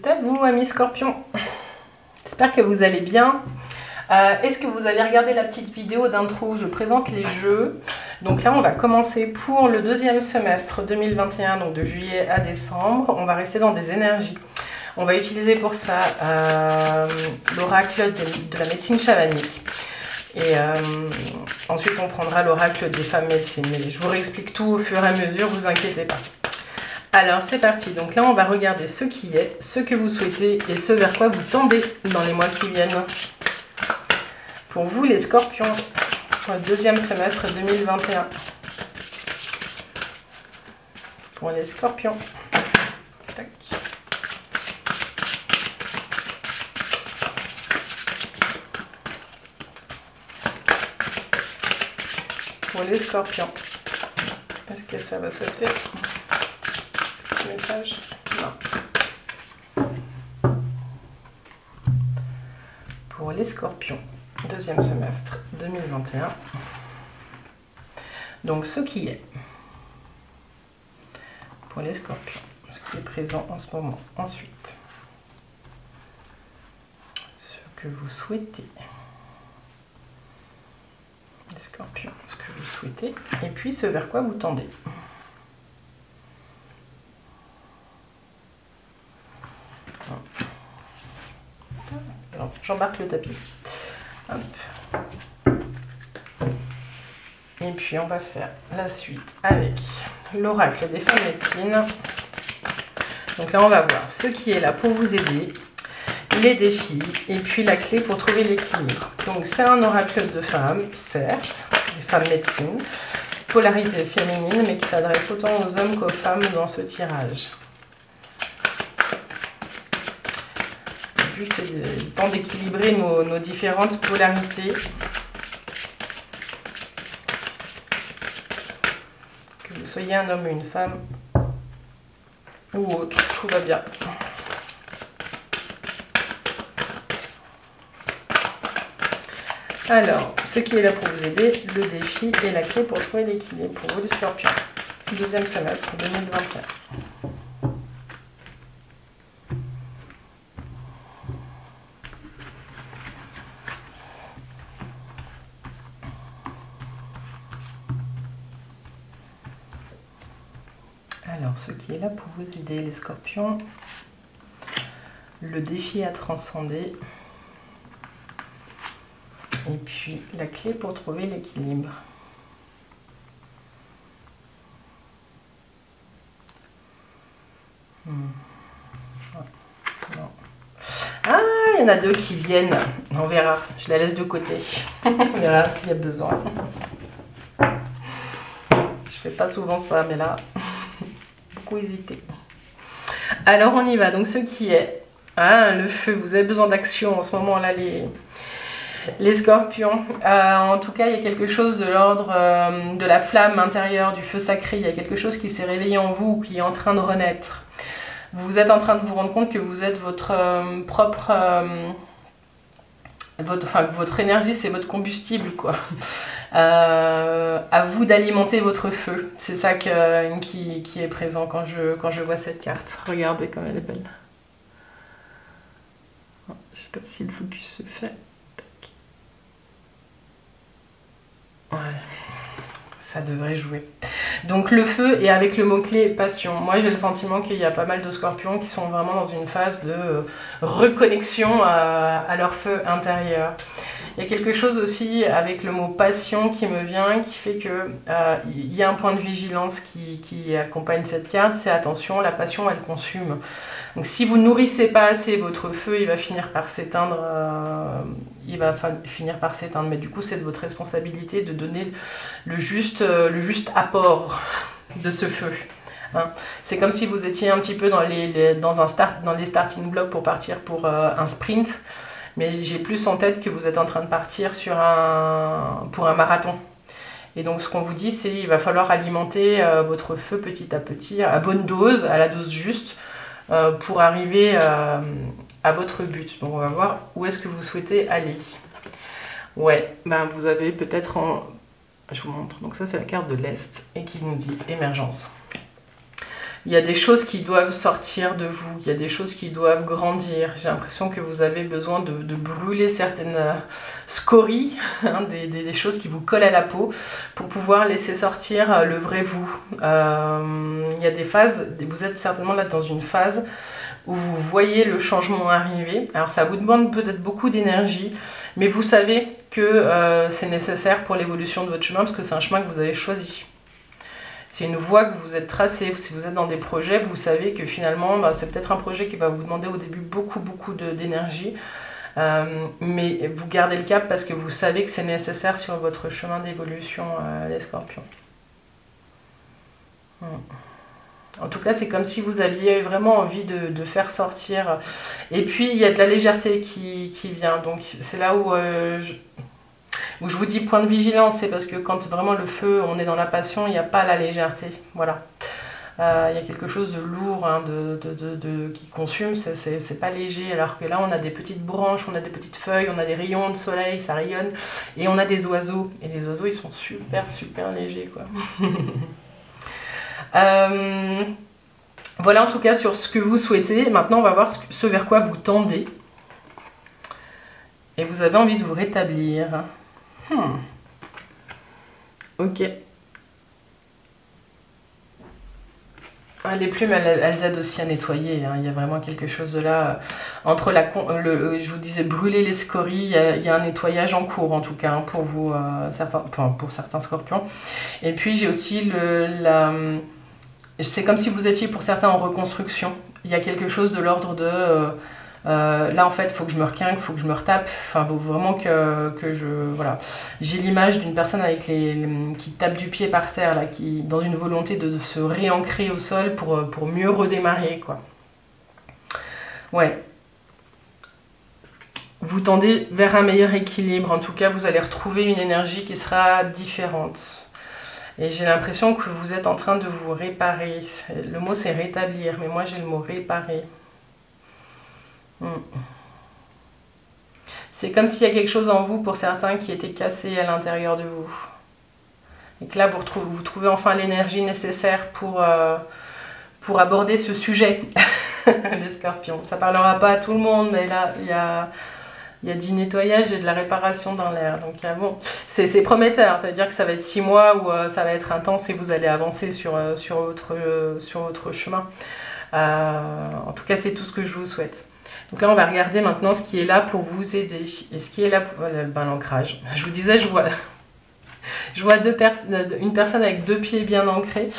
C'est à vous, amis scorpions. J'espère que vous allez bien. Est-ce que vous avez regardé la petite vidéo d'intro où je présente les jeux? Donc là, on va commencer pour le deuxième semestre 2021, donc de juillet à décembre. On va rester dans des énergies. On va utiliser pour ça l'oracle de la médecine chamanique. Et ensuite, on prendra l'oracle des femmes médecines. Mais je vous réexplique tout au fur et à mesure, vous inquiétez pas. Alors, c'est parti. Donc là, on va regarder ce qui est, ce que vous souhaitez et ce vers quoi vous tendez dans les mois qui viennent. Pour vous, les scorpions, pour le deuxième semestre 2021. Pour les scorpions. Tac. Pour les scorpions. Est-ce que ça va sauter? Ce message? Non. Pour les scorpions, deuxième semestre 2021. Donc ce qui est. Pour les scorpions, ce qui est présent en ce moment. Ensuite, ce que vous souhaitez. Les scorpions, ce que vous souhaitez. Et puis ce vers quoi vous tendez. Alors, j'embarque le tapis. Hop. Et puis on va faire la suite avec l'oracle des femmes médecines. Donc là on va voir ce qui est là pour vous aider, les défis et puis la clé pour trouver l'équilibre. Donc c'est un oracle de femmes, certes, des femmes médecines, polarité féminine mais qui s'adresse autant aux hommes qu'aux femmes dans ce tirage. Le but est le temps d'équilibrer nos différentes polarités. Que vous soyez un homme ou une femme ou autre, tout va bien. Alors, ce qui est là pour vous aider, le défi et la clé pour trouver l'équilibre pour vous les scorpions. Deuxième semestre 2021. Alors, ce qui est là pour vous aider, les scorpions, le défi à transcender, et puis la clé pour trouver l'équilibre. Ah, il y en a deux qui viennent, on verra, je la laisse de côté, on verra s'il y a besoin. Je fais pas souvent ça, mais là... hésiter. Alors on y va, donc ce qui est le feu, vous avez besoin d'action en ce moment là les scorpions, en tout cas il y a quelque chose de l'ordre de la flamme intérieure, du feu sacré, il y a quelque chose qui s'est réveillé en vous, qui est en train de renaître. Vous êtes en train de vous rendre compte que vous êtes votre propre votre énergie, c'est votre combustible quoi. À vous d'alimenter votre feu. C'est ça qui est présent quand je vois cette carte. Regardez comme elle est belle. Je sais pas si le focus se fait. Ouais, ça devrait jouer. Donc le feu et avec le mot-clé passion. Moi j'ai le sentiment qu'il y a pas mal de scorpions qui sont vraiment dans une phase de reconnexion à leur feu intérieur. Il y a quelque chose aussi avec le mot passion qui me vient, qui fait que il y a un point de vigilance qui accompagne cette carte, c'est attention, la passion elle consume. Donc si vous nourrissez pas assez votre feu, il va finir par s'éteindre, mais du coup c'est de votre responsabilité de donner le juste apport de ce feu. Hein. C'est comme si vous étiez un petit peu dans les starting blocks pour partir pour un sprint. Mais j'ai plus en tête que vous êtes en train de partir pour un marathon. Et donc ce qu'on vous dit, c'est qu'il va falloir alimenter votre feu petit à petit, à bonne dose, à la dose juste, pour arriver à votre but. Donc on va voir où est-ce que vous souhaitez aller. Ouais, ben vous avez peut-être je vous montre. Donc ça c'est la carte de l'Est et qui nous dit émergence. Il y a des choses qui doivent sortir de vous, il y a des choses qui doivent grandir. J'ai l'impression que vous avez besoin de brûler certaines scories, hein, des choses qui vous collent à la peau, pour pouvoir laisser sortir le vrai vous. Il y a des phases, vous êtes certainement là dans une phase où vous voyez le changement arriver. Alors ça vous demande peut-être beaucoup d'énergie, mais vous savez que c'est nécessaire pour l'évolution de votre chemin, parce que c'est un chemin que vous avez choisi. C'est une voie que vous êtes tracée. Si vous êtes dans des projets, vous savez que finalement, c'est peut-être un projet qui va vous demander au début beaucoup d'énergie. Mais vous gardez le cap parce que vous savez que c'est nécessaire sur votre chemin d'évolution, les scorpions. En tout cas, c'est comme si vous aviez vraiment envie de faire sortir. Et puis, il y a de la légèreté qui vient. Donc, c'est là où je vous dis point de vigilance. C'est parce que quand vraiment le feu, on est dans la passion, il n'y a pas la légèreté. Voilà. Il y a quelque chose de lourd, hein, qui consume, c'est pas léger. Alors que là, on a des petites branches, on a des petites feuilles, on a des rayons de soleil, ça rayonne. Et on a des oiseaux. Et les oiseaux, ils sont super légers, quoi. Voilà en tout cas sur ce que vous souhaitez. Maintenant on va voir ce vers quoi vous tendez. Et vous avez envie de vous rétablir. Ok. Les plumes, elles aident aussi à nettoyer. Hein. Il y a vraiment quelque chose de là. Entre je vous disais, brûler les scories, il y a un nettoyage en cours, en tout cas, hein, pour vous, pour certains scorpions. Et puis, j'ai aussi c'est comme si vous étiez, pour certains, en reconstruction. Il y a quelque chose de l'ordre de... là, en fait, il faut que je me requinque, il faut que je me retape. Enfin, faut vraiment que je... Voilà. J'ai l'image d'une personne qui tape du pied par terre, là, dans une volonté de se réancrer au sol pour mieux redémarrer, quoi. Ouais. Vous tendez vers un meilleur équilibre. En tout cas, vous allez retrouver une énergie qui sera différente. Et j'ai l'impression que vous êtes en train de vous réparer. Le mot, c'est rétablir, mais moi, j'ai le mot réparer. C'est comme s'il y a quelque chose en vous, pour certains, qui était cassé à l'intérieur de vous. Et que là, vous trouvez enfin l'énergie nécessaire pour aborder ce sujet, les scorpions. Ça ne parlera pas à tout le monde, mais là, il y a du nettoyage et de la réparation dans l'air. Donc bon, c'est prometteur. Ça veut dire que ça va être 6 mois où ça va être intense et vous allez avancer sur votre chemin. En tout cas, c'est tout ce que je vous souhaite. Donc là, on va regarder maintenant ce qui est là pour vous aider. Et ce qui est là pour l'ancrage. Je vous disais, je vois une personne avec 2 pieds bien ancrés.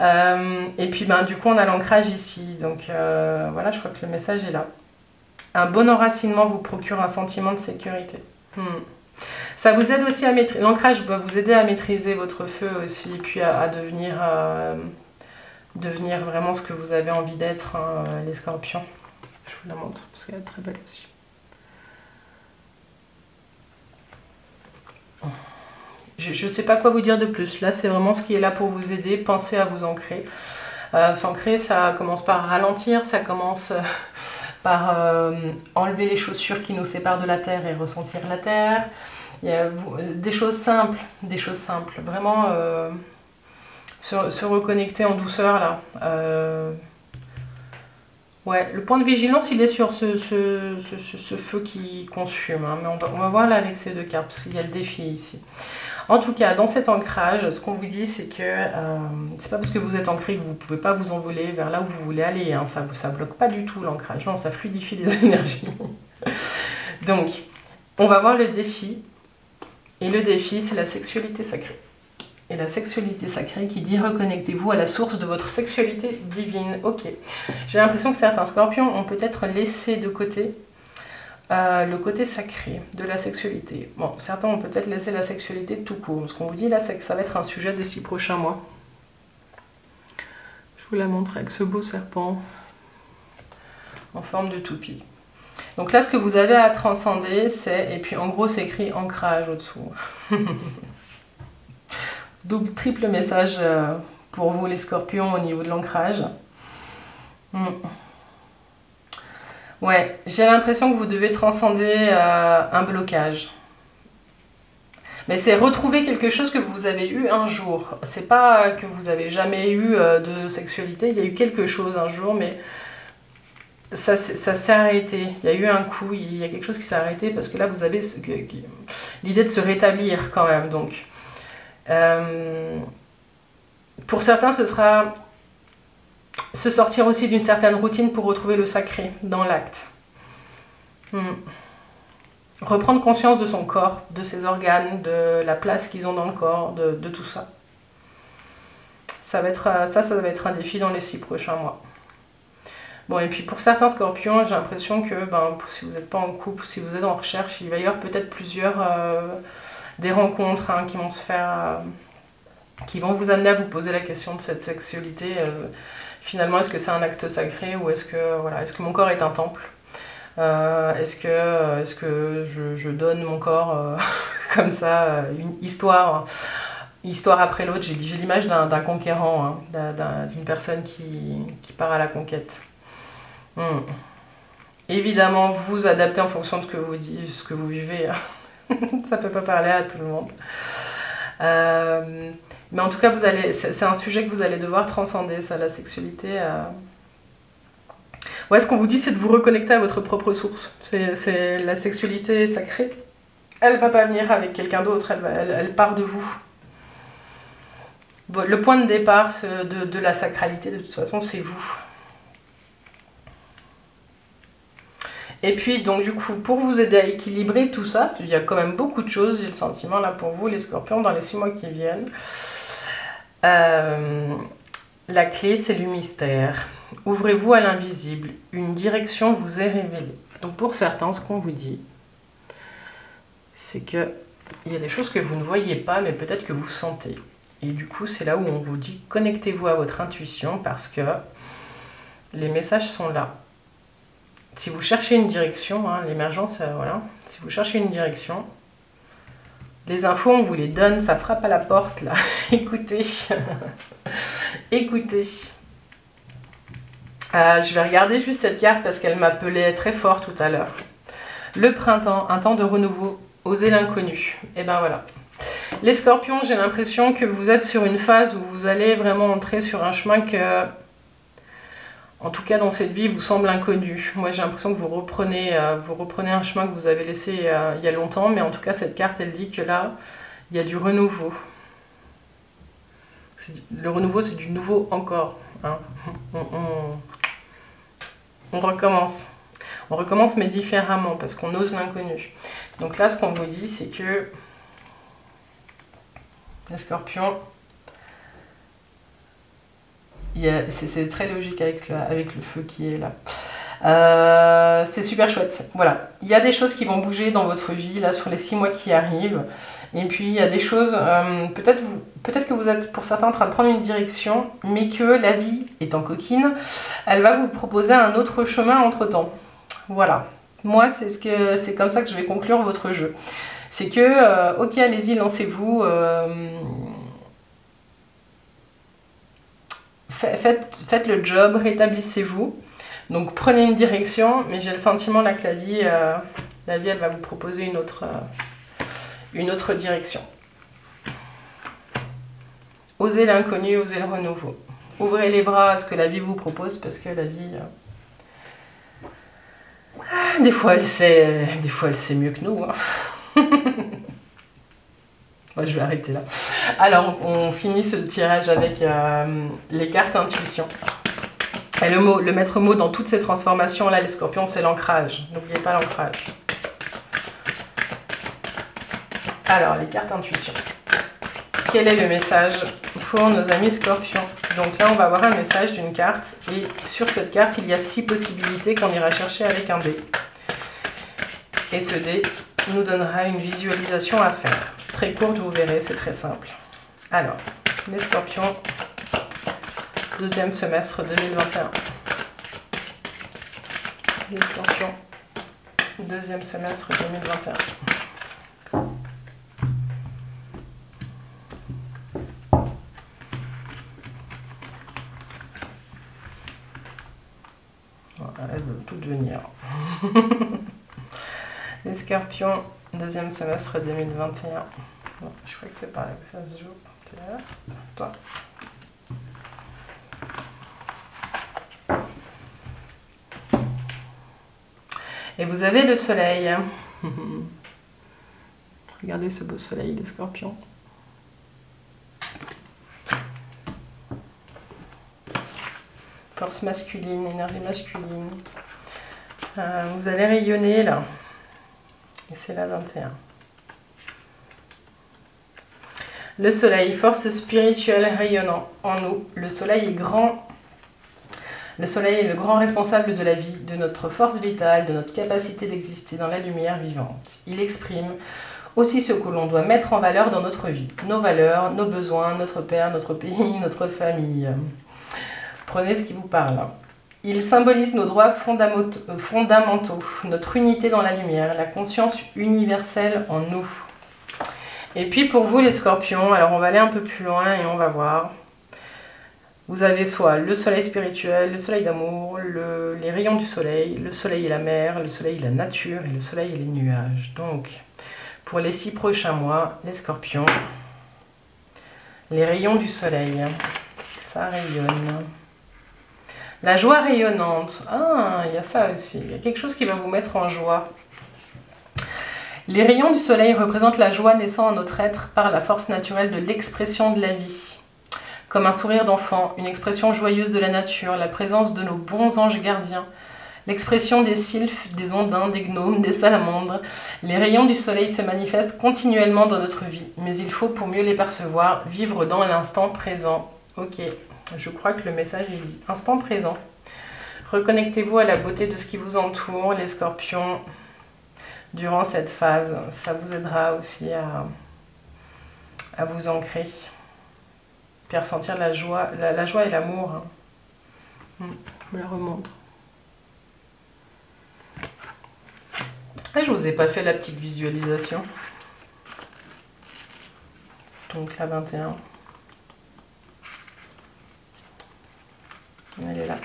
Et puis, du coup, on a l'ancrage ici. Donc voilà, je crois que le message est là. Un bon enracinement vous procure un sentiment de sécurité. Ça vous aide aussi à maîtriser... L'ancrage va vous aider à maîtriser votre feu aussi. Et puis à devenir vraiment ce que vous avez envie d'être, hein, les scorpions. Je vous la montre parce qu'elle est très belle aussi. Je ne sais pas quoi vous dire de plus. Là, c'est vraiment ce qui est là pour vous aider. Pensez à vous ancrer. S'ancrer, ça commence par ralentir, ça commence par enlever les chaussures qui nous séparent de la terre et ressentir la terre. Il y a des choses simples, Vraiment se reconnecter en douceur là. Ouais, le point de vigilance, il est sur ce feu qui consume. Hein, mais on va voir là avec ces 2 cartes, parce qu'il y a le défi ici. En tout cas, dans cet ancrage, ce qu'on vous dit, c'est que c'est pas parce que vous êtes ancré que vous ne pouvez pas vous envoler vers là où vous voulez aller. Hein, ça ne bloque pas du tout l'ancrage. Non, ça fluidifie les énergies. Donc, on va voir le défi. Et le défi, c'est la sexualité sacrée. Et la sexualité sacrée qui dit reconnectez-vous à la source de votre sexualité divine. Ok. J'ai l'impression que certains scorpions ont peut-être laissé de côté le côté sacré de la sexualité. Bon, certains ont peut-être laissé la sexualité tout court. Ce qu'on vous dit là, c'est que ça va être un sujet des 6 prochains mois. Je vous la montre avec ce beau serpent en forme de toupie. Donc là, ce que vous avez à transcender, c'est... Et puis en gros, c'est écrit ancrage au-dessous. Triple message pour vous les scorpions au niveau de l'ancrage. Ouais, j'ai l'impression que vous devez transcender un blocage. Mais c'est retrouver quelque chose que vous avez eu un jour. C'est pas que vous avez jamais eu de sexualité, il y a eu quelque chose un jour, mais ça s'est arrêté. Il y a eu un coup, il y a quelque chose qui s'est arrêté parce que là vous avez l'idée de se rétablir quand même. Donc, pour certains, ce sera se sortir aussi d'une certaine routine pour retrouver le sacré dans l'acte. Reprendre conscience de son corps, de ses organes, de la place qu'ils ont dans le corps, de tout ça. Ça va être un défi dans les 6 prochains mois. Bon, et puis pour certains scorpions, j'ai l'impression que si vous n'êtes pas en couple, si vous êtes en recherche, il va y avoir peut-être plusieurs des rencontres qui vont se faire, qui vont vous amener à vous poser la question de cette sexualité. Finalement, est-ce que c'est un acte sacré ou est-ce que mon corps est un temple? Est-ce que je donne mon corps comme ça, une histoire après l'autre? J'ai l'image d'un conquérant, d'une personne qui part à la conquête. Évidemment, vous adaptez en fonction de ce que vous vivez. Ça peut pas parler à tout le monde. Mais en tout cas, c'est un sujet que vous allez devoir transcender, ça, la sexualité. Ouais, ce qu'on vous dit, c'est de vous reconnecter à votre propre source. C'est la sexualité sacrée. Elle va pas venir avec quelqu'un d'autre, elle part de vous. Le point de départ de la sacralité, de toute façon, c'est vous. Et puis, donc du coup, pour vous aider à équilibrer tout ça, il y a quand même beaucoup de choses, j'ai le sentiment là pour vous, les scorpions, dans les 6 mois qui viennent. La clé, c'est le mystère. Ouvrez-vous à l'invisible. Une direction vous est révélée. Donc pour certains, ce qu'on vous dit, c'est qu'il y a des choses que vous ne voyez pas, mais peut-être que vous sentez. Et du coup, c'est là où on vous dit, connectez-vous à votre intuition parce que les messages sont là. Si vous cherchez une direction, l'émergence, voilà. Si vous cherchez une direction, les infos, on vous les donne, ça frappe à la porte, là. Écoutez. Écoutez. Je vais regarder juste cette carte parce qu'elle m'appelait très fort tout à l'heure. Le printemps, un temps de renouveau, oser l'inconnu. Et ben voilà. Les scorpions, j'ai l'impression que vous êtes sur une phase où vous allez vraiment entrer sur un chemin que, en tout cas dans cette vie, vous semble inconnu. Moi j'ai l'impression que vous reprenez un chemin que vous avez laissé il y a longtemps, mais en tout cas cette carte elle dit que là, il y a du renouveau. Le renouveau c'est du nouveau encore. On recommence. On recommence mais différemment parce qu'on ose l'inconnu. Donc là ce qu'on vous dit c'est que les scorpions, c'est très logique avec le feu qui est là. C'est super chouette. Voilà. Il y a des choses qui vont bouger dans votre vie là sur les 6 mois qui arrivent. Et puis il y a des choses, peut-être que vous êtes pour certains en train de prendre une direction, mais que la vie étant coquine, elle va vous proposer un autre chemin entre temps. Voilà. Moi c'est comme ça que je vais conclure votre jeu. C'est que, ok, allez-y, lancez-vous. Faites le job, rétablissez-vous. Donc prenez une direction, mais j'ai le sentiment là que la vie elle va vous proposer une autre direction. Osez l'inconnu, osez le renouveau. Ouvrez les bras à ce que la vie vous propose, parce que la vie, des fois elle sait mieux que nous. Moi, je vais arrêter là. Alors, on finit ce tirage avec les cartes intuition. Et le maître mot dans toutes ces transformations-là, les scorpions, c'est l'ancrage. N'oubliez pas l'ancrage. Alors, les cartes intuition. Quel est le message pour nos amis scorpions? Donc là, on va avoir un message d'une carte. Et sur cette carte, il y a 6 possibilités qu'on ira chercher avec un dé. Et ce dé nous donnera une visualisation à faire. Très courte, vous verrez, c'est très simple. Alors, les scorpions, deuxième semestre 2021. Les scorpions, deuxième semestre 2021. Voilà, elles veulent toutes venir. Les scorpions, deuxième semestre 2021. Non, je crois que c'est pareil que ça se joue. Pierre, toi. Et vous avez le soleil. Regardez ce beau soleil, les scorpions. Force masculine, énergie masculine. Vous allez rayonner là. Et c'est la 21. Le soleil, force spirituelle rayonnant en nous. Le soleil est grand. Le soleil est le grand responsable de la vie, de notre force vitale, de notre capacité d'exister dans la lumière vivante. Il exprime aussi ce que l'on doit mettre en valeur dans notre vie. Nos valeurs, nos besoins, notre père, notre pays, notre famille. Prenez ce qui vous parle. Il symbolise nos droits fondamentaux, notre unité dans la lumière, la conscience universelle en nous. Et puis pour vous les scorpions, alors on va aller un peu plus loin et on va voir. Vous avez soit le soleil spirituel, le soleil d'amour, les rayons du soleil, le soleil et la mer, le soleil et la nature et le soleil et les nuages. Donc pour les 6 prochains mois, les scorpions, les rayons du soleil, ça rayonne. La joie rayonnante, ah, il y a ça aussi, il y a quelque chose qui va vous mettre en joie. Les rayons du soleil représentent la joie naissant en notre être par la force naturelle de l'expression de la vie. Comme un sourire d'enfant, une expression joyeuse de la nature, la présence de nos bons anges gardiens, l'expression des sylphes, des ondins, des gnomes, des salamandres. Les rayons du soleil se manifestent continuellement dans notre vie, mais il faut, pour mieux les percevoir, vivre dans l'instant présent. Ok. Je crois que le message est dit. Instant présent. Reconnectez-vous à la beauté de ce qui vous entoure, les scorpions, durant cette phase. Ça vous aidera aussi à vous ancrer. Puis à ressentir la joie et l'amour. Je me la remontre. Ah, je vous ai pas fait la petite visualisation. Donc la 21. Elle est là.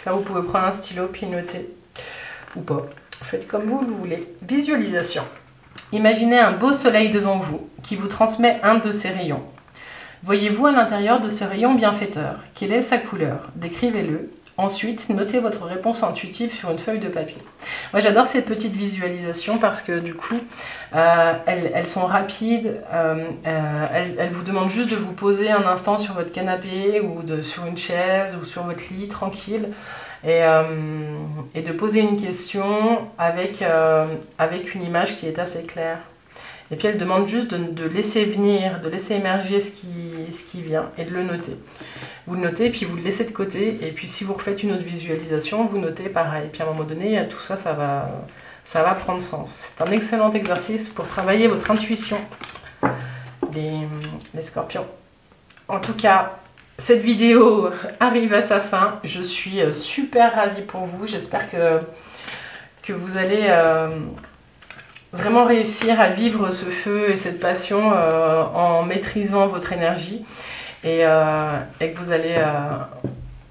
Là, vous pouvez prendre un stylo puis noter. Ou pas. Faites comme vous le voulez. Visualisation. Imaginez un beau soleil devant vous qui vous transmet un de ses rayons. Voyez-vous à l'intérieur de ce rayon bienfaiteur? Quelle est sa couleur? Décrivez-le. Ensuite, notez votre réponse intuitive sur une feuille de papier. Moi, j'adore ces petites visualisations parce que du coup, elles sont rapides. Elles vous demandent juste de vous poser un instant sur votre canapé ou sur une chaise ou sur votre lit, tranquille. Et de poser une question avec une image qui est assez claire. Et puis elle demande juste de laisser venir, de laisser émerger ce qui vient et de le noter. Vous le notez, puis vous le laissez de côté. Et puis si vous refaites une autre visualisation, vous notez pareil. Puis à un moment donné, tout ça, ça va prendre sens. C'est un excellent exercice pour travailler votre intuition, les scorpions. En tout cas, cette vidéo arrive à sa fin. Je suis super ravie pour vous. J'espère que vous allez vraiment réussir à vivre ce feu et cette passion en maîtrisant votre énergie et que vous allez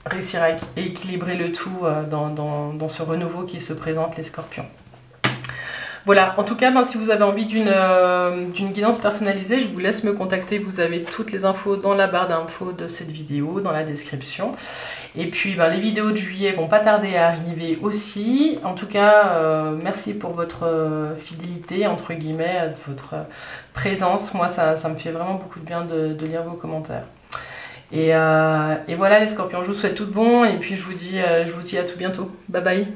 réussir à équilibrer le tout dans ce renouveau qui se présente, les scorpions. Voilà, en tout cas, si vous avez envie d'une guidance personnalisée, je vous laisse me contacter. Vous avez toutes les infos dans la barre d'infos de cette vidéo, dans la description. Et puis, les vidéos de juillet vont pas tarder à arriver aussi. En tout cas, merci pour votre fidélité, entre guillemets, votre présence. Moi, ça me fait vraiment beaucoup de bien de lire vos commentaires. Et voilà les scorpions, je vous souhaite tout de bon. Et puis, je vous dis à tout bientôt. Bye bye.